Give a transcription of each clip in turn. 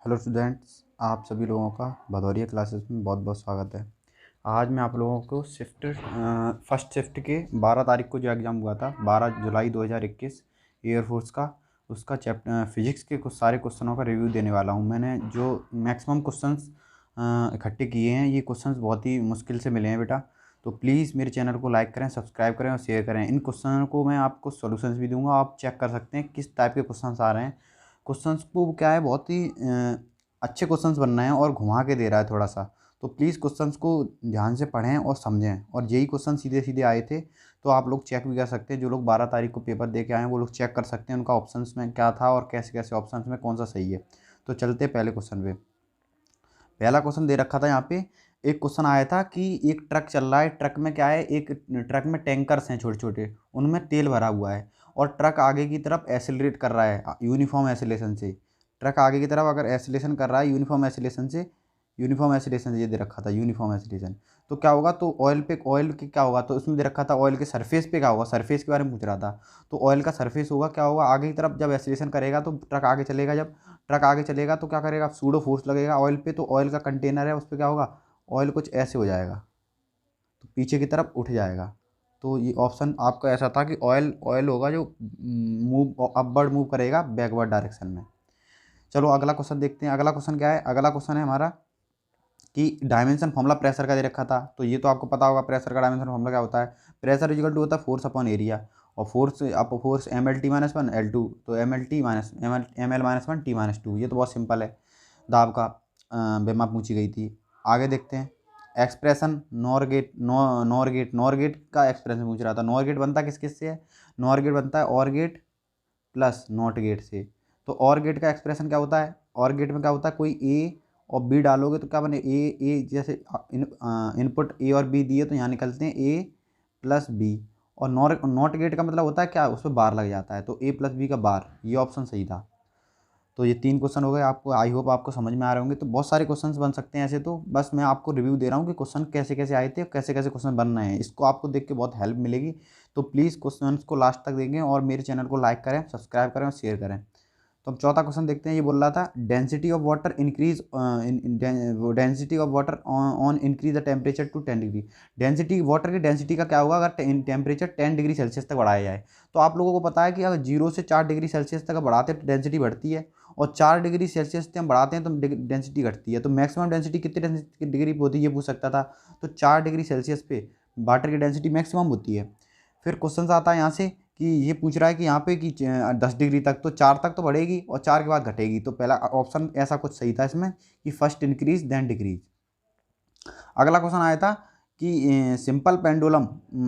Hello students, आप सभी लोगों का भदौरिया क्लासेस में बहुत बहुत स्वागत है। आज मैं आप लोगों को फर्स्ट शिफ्ट के 12 तारीख को जो एग्ज़ाम हुआ था, 12 जुलाई 2021 एयरफोर्स का, उसका चैप्टर फिजिक्स के कुछ सारे क्वेश्चनों का रिव्यू देने वाला हूं। मैंने जो मैक्सिमम क्वेश्चंस इकट्ठे किए हैं, ये क्वेश्चंस बहुत ही मुश्किल से मिले हैं बेटा। तो प्लीज़ मेरे चैनल को लाइक करें, सब्सक्राइब करें और शेयर करें। इन क्वेश्चन को मैं आपको सॉल्यूशंस भी दूंगा, आप चेक कर सकते हैं किस टाइप के क्वेश्चंस आ रहे हैं। क्वेश्चंस को क्या है, बहुत ही अच्छे क्वेश्चंस बनना है और घुमा के दे रहा है थोड़ा सा। तो प्लीज़ क्वेश्चंस को ध्यान से पढ़ें और समझें। और यही क्वेश्चन सीधे सीधे आए थे, तो आप लोग चेक भी कर सकते हैं। जो लोग 12 तारीख को पेपर दे के आए हैं वो लोग चेक कर सकते हैं उनका ऑप्शंस में क्या था और कैसे कैसे ऑप्शंस में कौन सा सही है। तो चलते हैं पहले क्वेश्चन पे। पहला क्वेश्चन दे रखा था यहाँ पे। एक क्वेश्चन आया था कि एक ट्रक चल रहा है, ट्रक में क्या है, एक ट्रक में टैंकर्स हैं छोटे छोटे, उनमें तेल भरा हुआ है और ट्रक आगे की तरफ एसिलरेट कर रहा है यूनिफॉर्म एसिलेशन से। ट्रक आगे की तरफ अगर एसिलेशन कर रहा है यूनिफॉर्म एसिलेशन से, यूनिफॉर्म एसिलेशन ये दे रखा था, यूनिफॉर्म एसिलेशन। तो क्या होगा, तो ऑयल के क्या होगा, तो उसमें दे रखा था ऑयल के सरफेस पे क्या होगा, सरफेस के बारे में पूछ रहा था। तो ऑयल का सरफेस होगा, क्या होगा, आगे की तरफ जब एसिलेशन करेगा तो ट्रक आगे चलेगा, जब ट्रक आगे चलेगा तो क्या करेगा, सूडो फोर्स लगेगा ऑयल पे, तो ऑयल का कंटेनर है उस पर क्या होगा, ऑयल कुछ ऐसे हो जाएगा, तो पीछे की तरफ उठ जाएगा। तो ये ऑप्शन आपका ऐसा था कि ऑयल ऑयल होगा जो मूव अपवर्ड मूव करेगा बैकवर्ड डायरेक्शन में। चलो अगला क्वेश्चन देखते हैं। अगला क्वेश्चन क्या है, अगला क्वेश्चन है हमारा कि डायमेंशन फॉर्मूला प्रेशर का दे रखा था। तो ये तो आपको पता होगा, प्रेशर का डायमेंशन फॉर्मूला क्या होता है। प्रेशर इक्वल टू होता है फोर्स अपॉन एरिया, और force M L T minus one L two, तो M L T minus M L minus one T minus two. ये तो बहुत सिंपल है, दाब का बेमा पूछी गई थी। आगे देखते हैं एक्सप्रेशन नॉर गेट का एक्सप्रेशन पूछ रहा था। नॉर गेट बनता किस किस से है, नॉर गेट बनता है और गेट प्लस नॉट गेट से। तो और गेट का एक्सप्रेशन क्या होता है, और गेट में क्या होता है, कोई ए और बी डालोगे तो क्या बने, ए जैसे इनपुट ए और बी दिए तो यहाँ निकलते हैं ए प्लस बी। और नॉट गेट का मतलब होता है क्या, उस पर बार लग जाता है, तो ए प्लस बी का बार, ये ऑप्शन सही था। तो ये 3 क्वेश्चन हो गए आपको, आई होप आपको समझ में आ रहे होंगे। तो बहुत सारे क्वेश्चंस बन सकते हैं ऐसे, तो बस मैं आपको रिव्यू दे रहा हूँ कि क्वेश्चन कैसे कैसे आए थे और कैसे कैसे क्वेश्चन बन रहे हैं। इसको आपको देख के बहुत हेल्प मिलेगी। तो प्लीज़ क्वेश्चन को लास्ट तक देखें और मेरे चैनल को लाइक करें, सब्सक्राइब करें और शेयर करें। तो हम चौथा क्वेश्चन देखते हैं। ये बोल रहा था density of water increase density of water on increase the temperature to 10 degree. Density water की डेंसिटी का क्या होगा अगर टेम्परेचर 10 डिग्री सेल्सियस तक बढ़ाया जाए। तो आप लोगों को पता है कि अगर 0 से 4 डिग्री सेल्सियस तक बढ़ाते हैं तो डेंसिटी बढ़ती है, और 4 डिग्री सेल्सियस से हम बढ़ाते हैं तो डेंसिटी घटती है। तो मैक्सिमम डेंसिटी कितनी डिग्री पे होती है ये पूछ सकता था। तो 4 डिग्री सेल्सियस पे वाटर की डेंसिटी मैक्सिमम होती है। फिर क्वेश्चन आता है यहाँ से कि ये पूछ रहा है कि यहाँ पे कि 10 डिग्री तक, तो 4 तक तो बढ़ेगी और 4 के बाद घटेगी। तो पहला ऑप्शन ऐसा कुछ सही था इसमें कि फर्स्ट इंक्रीज देन डिक्रीज। अगला क्वेश्चन आया था कि simple pendulum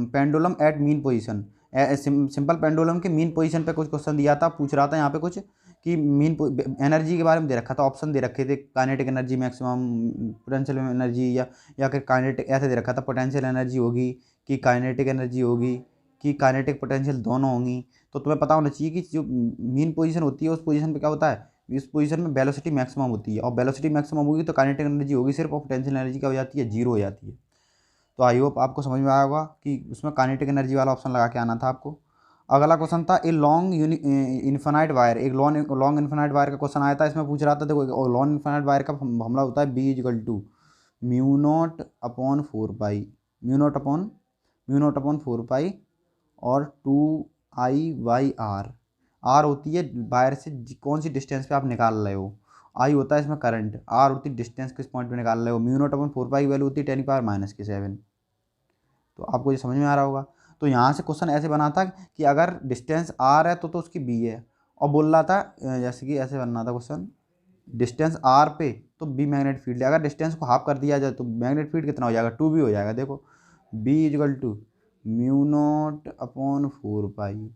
pendulum at mean position. Simple pendulum के मीन पोजीशन पे कुछ क्वेश्चन दिया था, पूछ रहा था यहाँ पे कुछ कि मीन एनर्जी के बारे में दे रखा था। ऑप्शन दे रखे थे, kinetic energy, maximum potential energy, या फिर काइनेटिक, ऐसे दे रखा था पोटेंशियल एनर्जी होगी कि काइनेटिक एनर्जी होगी कि काइनेटिक पोटेंशियल दोनों होंगी। तो तुम्हें पता होना चाहिए कि जो मीन पोजीशन होती है उस पोजीशन पे क्या होता है, इस पोजीशन में वेलोसिटी मैक्सिमम होती है, और वेलोसिटी मैक्सिमम होगी तो काइनेटिक एनर्जी होगी सिर्फ, और पोटेंशियल एनर्जी क्या हो जाती है, जीरो हो जाती है। तो आई होप आपको समझ में आया होगा कि उसमें काइनेटिक एनर्जी वाला ऑप्शन लगा के आना था आपको। अगला क्वेश्चन था ए लॉन्ग इन्फिनाइट वायर। एक लॉन्ग इन्फिनाइट वायर का क्वेश्चन आया था। इसमें पूछ रहा था, देखो लॉन्ग इन्फिनाइट वायर का हमला होता है B is equal to mu naught upon four pi, mu naught upon four pi और 2I/R। आर होती है वायर से कौन सी डिस्टेंस पे आप निकाल रहे हो, आई होता है इसमें करंट, आर होती है डिस्टेंस किस पॉइंट पे निकाल रहे हो। म्यू नॉट अपन 4 पाई की वैल्यू होती है 10⁻⁻⁷। तो आपको ये समझ में आ रहा होगा। तो यहाँ से क्वेश्चन ऐसे बना था कि अगर डिस्टेंस आर है तो उसकी बी है, और बोल रहा था जैसे कि ऐसे बनना था क्वेश्चन, डिस्टेंस आर पे तो बी मैग्नेट फील्ड है। अगर डिस्टेंस को हाफ कर दिया जाए तो मैग्नेट फील्ड कितना हो जाएगा, 2B हो जाएगा। देखो B is equal to mu naught upon 4 pi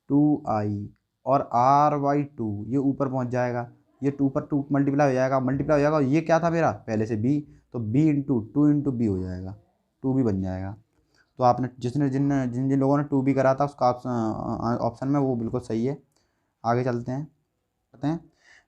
2I, और R/2 ये ऊपर पहुंच जाएगा, ये 2 पर 2 मल्टीप्लाई हो जाएगा, और ये क्या था मेरा पहले से B, तो B इंटू 2 हो जाएगा, 2B बन जाएगा। तो आपने जिन जिन लोगों ने 2B करा था उसका ऑप्शन में वो बिल्कुल सही है। आगे चलते हैं, कहते हैं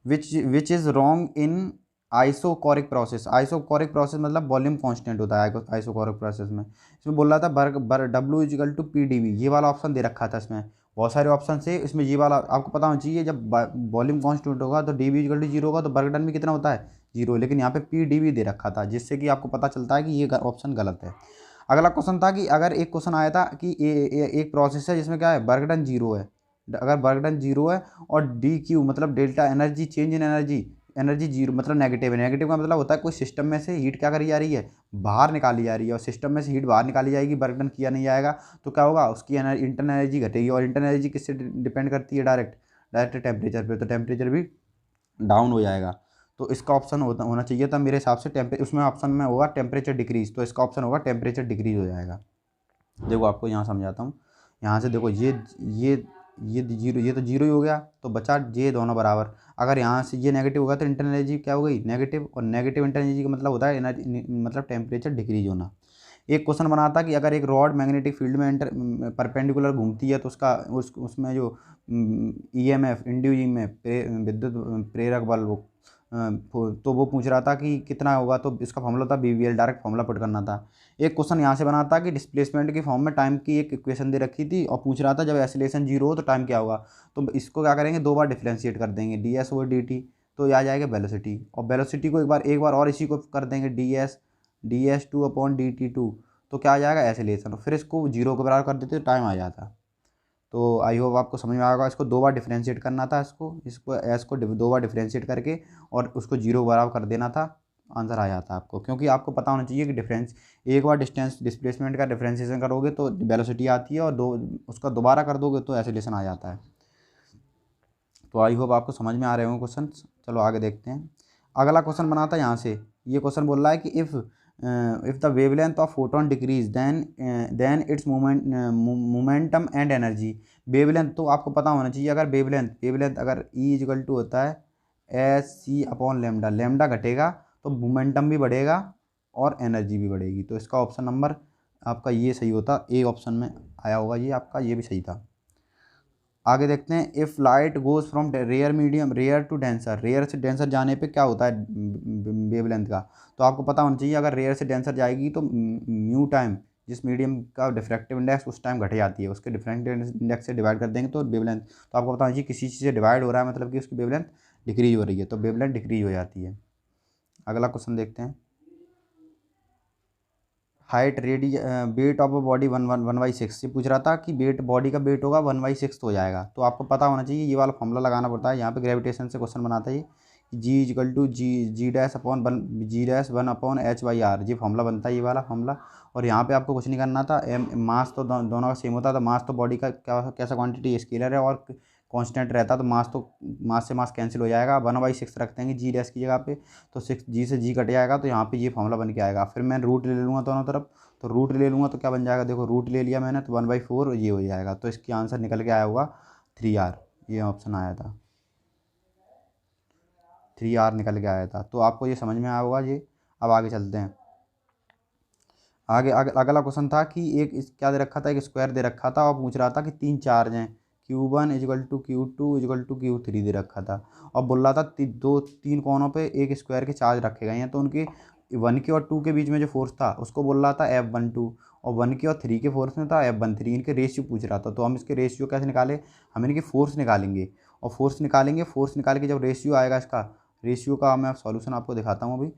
which is wrong in isochoric process. Isochoric process मतलब वॉल्यूम कांस्टेंट होता है आइसोकोरिक प्रोसेस में। इसमें बोल रहा था work W is equal to P D V, ये वाला ऑप्शन दे रखा था इसमें, बहुत सारे ऑप्शन से इसमें ये वाला आपको पता होना चाहिए। जब वॉल्यूम कांस्टेंट होगा तो D V equal to zero होगा तो वर्क डन भी कितना होता है, जीरो। लेकिन यहाँ पे पी डी वी दे रखा था, जिससे कि आपको पता चलता है कि ये ऑप्शन गलत है। अगला क्वेश्चन था कि अगर एक क्वेश्चन आया था कि एक प्रोसेस है जिसमें क्या है, वर्क डन जीरो है। अगर वर्क डन जीरो है और डी क्यू मतलब delta energy change in energy, energy zero मतलब नेगेटिव है। नेगेटिव का मतलब होता है कोई सिस्टम में से हीट क्या करी जा रही है, बाहर निकाली जा रही है, और सिस्टम में से हीट बाहर निकाली जाएगी, वर्क डन किया नहीं जाएगा, तो क्या होगा, उसकी इंटरनल एनर्जी घटेगी। और इंटरनल एनर्जी किससे डिपेंड करती है, डायरेक्ट डायरेक्ट टेम्परेचर पे, तो टेम्परेचर भी डाउन हो जाएगा। तो इसका ऑप्शन होना चाहिए था मेरे हिसाब से उसमें ऑप्शन में होगा टेम्परेचर डिक्रीज, तो इसका ऑप्शन होगा टेम्परेचर डिक्रीज हो जाएगा। देखो आपको यहाँ समझाता हूँ। यहाँ से देखो ये जीरो, ये तो जीरो ही हो गया, तो बचा ये दोनों बराबर। अगर यहाँ से ये नेगेटिव होगा तो इंटरनल एनर्जी क्या हो गई, नेगेटिव, और नेगेटिव इंटरनल एनर्जी का मतलब होता है एनर्जी मतलब टेम्परेचर डिक्रीज होना। एक क्वेश्चन बना था कि अगर एक रॉड मैग्नेटिक फील्ड में परपेंडिकुलर घूमती है तो उसमें जो ईएमएफ इंड्यूस ईएमएफ विद्युत प्रेरक बल तो वो पूछ रहा था कि कितना होगा, तो इसका फॉर्मूला था बीवीएल, डायरेक्ट फॉर्मूला पुट करना था। एक क्वेश्चन यहाँ से बना था कि डिस्प्लेसमेंट की फॉर्म में टाइम की एक इक्वेशन दे रखी थी और पूछ रहा था जब एक्सीलरेशन जीरो हो तो टाइम क्या होगा। तो इसको क्या करेंगे, दो बार डिफ्रेंशिएट कर देंगे, D S over D T, तो ये आ जाएगा वेलोसिटी। और वेलोसिटी को एक बार और इसी को कर देंगे D S two upon D T two, तो क्या आ जाएगा एक्सीलरेशन। फिर इसको जीरो के बराबर कर देते तो टाइम आ जाता। तो आई होप आपको समझ में आएगा। इसको दो बार डिफ्रेंशिएट करना था, इसको एस को दो बार डिफ्रेंशिएट करके और उसको जीरो बराबर कर देना था, आंसर आ जाता आपको। क्योंकि आपको पता होना चाहिए कि डिफरेंस, एक बार डिस्टेंस डिस्प्लेसमेंट का डिफ्रेंशिएशन करोगे तो वेलोसिटी आती है, और उसका दोबारा कर दोगे तो एक्सीलरेशन आ जाता है। तो आई होप आपको समझ में आ रहे होंगे क्वेश्चन। चलो आगे देखते हैं। अगला क्वेश्चन बना था यहाँ से, ये क्वेश्चन बोल रहा है कि if the wavelength of photon decrease then its momentum and energy. Wavelength तो आपको पता होना चाहिए। अगर वेवलेंथ अगर ई इक्वल टू होता है S C upon lambda, lambda घटेगा तो मोमेंटम भी बढ़ेगा और एनर्जी भी बढ़ेगी। तो इसका ऑप्शन नंबर आपका ये सही होता, ए ऑप्शन में आया होगा ये आपका, ये भी सही था। आगे देखते हैं। If light goes from rare to denser, rare से डेंसर जाने पे क्या होता है वेवलेंथ का, तो आपको पता होना चाहिए। अगर रेयर से डेंसर जाएगी तो म्यू टाइम, जिस मीडियम का डिफ्रैक्टिव इंडेक्स उस टाइम घट जाती है, उसके डिफ्रैक्टिव इंडेक्स से डिवाइड कर देंगे तो वेवलेंथ, तो आपको पता होना चाहिए किसी चीज़ से डिवाइड हो रहा है मतलब कि उसकी वेवलेंथ डिक्रीज हो रही है, तो वेवलेंथ डिक्रीज हो जाती है। अगला क्वेश्चन देखते हैं। Height ready weight of body one by six से पूछ रहा था कि वेट बॉडी का वेट होगा 1/6 हो जाएगा। तो आपको पता होना चाहिए, ये वाला फॉर्मूला लगाना पड़ता है। यहाँ पे ग्रेविटेशन से क्वेश्चन बनाता है, G equal to G dash upon G dash 1/h/r, ये फॉर्मूला बनता है, ये वाला फॉर्मूला। और यहाँ पे आपको कुछ नहीं करना था। मास तो दोनों का सेम होता है, तो मास तो बॉडी का कैसा क्वांटिटी स्केलर है और कांस्टेंट रहता, तो मास से मास कैंसिल हो जाएगा। 1/6 रख देंगे जी डैश की जगह पे, तो 6 जी से जी कट जाएगा, तो यहाँ पे ये फॉर्मूला बन के आएगा। फिर मैं रूट ले लूँगा दोनों तरफ, तो रूट ले लूँगा तो क्या बन जाएगा, देखो रूट ले लिया मैंने तो 1/4 ये हो जाएगा। तो इसकी आंसर निकल के आया होगा 3r, ये ऑप्शन आया था, 3r निकल के आया था। तो आपको ये समझ में आया होगा ये। अब आगे चलते हैं। आगे अगला क्वेश्चन था कि क्या दे रखा था, एक स्क्वायर दे रखा था और पूछ रहा था कि 3 चार्ज हैं, Q1 equal to Q2 equal to Q3 दे रखा था, और बोल रहा था तीन कोनों पे एक स्क्वायर के चार्ज रखे गए हैं, तो उनके 1 के और 2 के बीच में जो फोर्स था उसको बोल रहा था F12, और 1 के और 3 के फोर्स में था F13। इनके रेशियो पूछ रहा था, तो हम इसके रेशियो कैसे निकाले, हम इनके फोर्स निकालेंगे, और फोर्स निकाल के जब रेशियो आएगा इसका, रेशियो का मैं सॉल्यूशन आपको दिखाता हूँ अभी।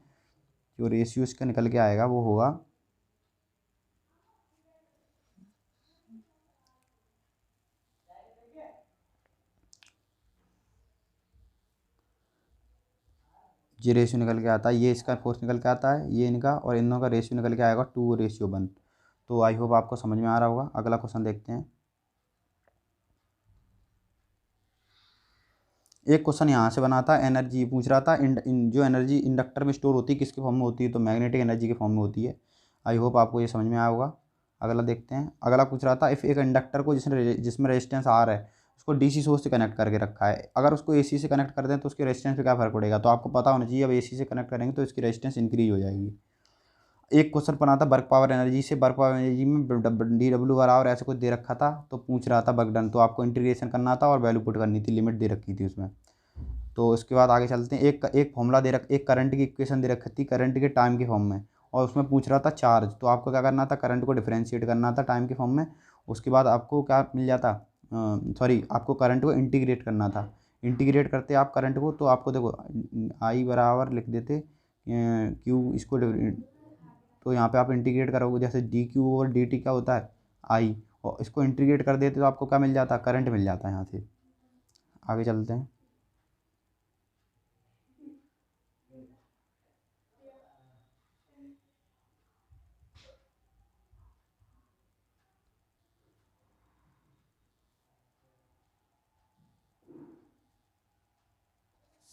जो रेशियो इसका निकल के आएगा वो होगा, ये रेशियो निकल के आता है, ये इसका फोर्स निकल के आता है, ये इनका, और इन दोनों का रेशियो निकल के आएगा 2:1। तो आई होप आपको समझ में आ रहा होगा। अगला क्वेश्चन देखते हैं। एक क्वेश्चन यहाँ से बना था, एनर्जी पूछ रहा था, जो एनर्जी इंडक्टर में स्टोर होती है किसके फॉर्म में होती है, तो मैग्नेटिक एनर्जी के फॉर्म में होती है। आई होप आपको ये समझ में आया होगा। अगला देखते हैं। अगला पूछ रहा था, इफ़ एक इंडक्टर को जिसमें रेजिस्टेंस आर है उसको डीसी सोर्स से कनेक्ट करके रखा है, अगर उसको एसी से कनेक्ट कर दें तो उसके रेजिस्टेंस पे क्या फ़र्क पड़ेगा, तो आपको पता होना चाहिए। अब एसी से कनेक्ट करेंगे तो इसकी रेजिस्टेंस इंक्रीज हो जाएगी। एक क्वेश्चन बना था वर्क पावर एनर्जी से, वर्क पावर एनर्जी में DW बराबर ऐसे कुछ दे रखा था, तो पूछ रहा था वर्क डन, तो आपको इंटीग्रेशन करना था और वैल्यू पुट करनी थी, लिमिट दे रखी थी उसमें। तो इसके बाद आगे चलते हैं। एक फॉर्मूला एक करंट की इक्वेशन दे रखी थी करंट के टाइम के फॉर्म में, और उसमें पूछ रहा था चार्ज, तो आपको क्या करना था, करंट को डिफरेंशिएट करना था टाइम के फॉर्म में। उसके बाद आपको क्या मिल जाता, सॉरी, आपको करंट को इंटीग्रेट करना था। इंटीग्रेट करते आप करंट को, तो आपको देखो आई बराबर लिख देते क्यू, इसको तो यहाँ पे आप इंटीग्रेट करोगे, जैसे D Q over D T क्या होता है, आई, और इसको इंटीग्रेट कर देते तो आपको क्या मिल जाता, करंट मिल जाता है। यहाँ से आगे चलते हैं।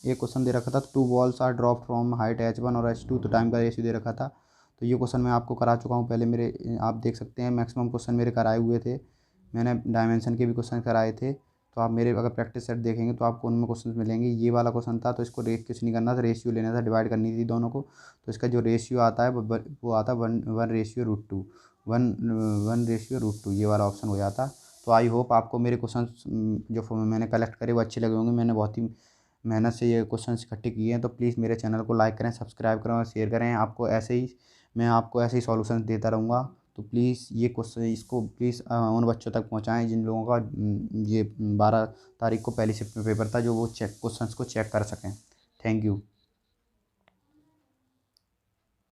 एक क्वेश्चन दे रखा था, two balls are drop from height H1 और H2, तो टाइम का रेशियो दे रखा था। तो ये क्वेश्चन मैं आपको करा चुका हूँ पहले, मेरे आप देख सकते हैं मैक्सिमम क्वेश्चन मेरे कराए हुए थे। मैंने डायमेंशन के भी क्वेश्चन कराए थे, तो आप मेरे अगर प्रैक्टिस सेट देखेंगे तो आपको उनमें क्वेश्चन मिलेंगे। ये वाला क्वेश्चन था, तो इसको रेट कुछ नहीं करना था, रेशियो लेना था, डिवाइड करनी थी दोनों को। तो इसका जो रेशियो आता है वो आता है 1:√2, 1:√2, ये वाला ऑप्शन हो जाता। तो आई होप आपको मेरे क्वेश्चन जो मैंने कलेक्ट करे वो अच्छे लगे होंगे। मैंने बहुत ही मेहनत से ये क्वेश्चंस इकट्ठे किए हैं। तो प्लीज़ मेरे चैनल को लाइक करें, सब्सक्राइब करें और शेयर करें। मैं आपको ऐसे ही सॉल्यूशंस देता रहूँगा। तो प्लीज़ ये क्वेश्चन, इसको प्लीज़ उन बच्चों तक पहुँचाएँ जिन लोगों का ये 12 तारीख को पहली शिफ्ट में पेपर था, जो वो चेक क्वेश्चंस को चेक कर सकें। Thank you.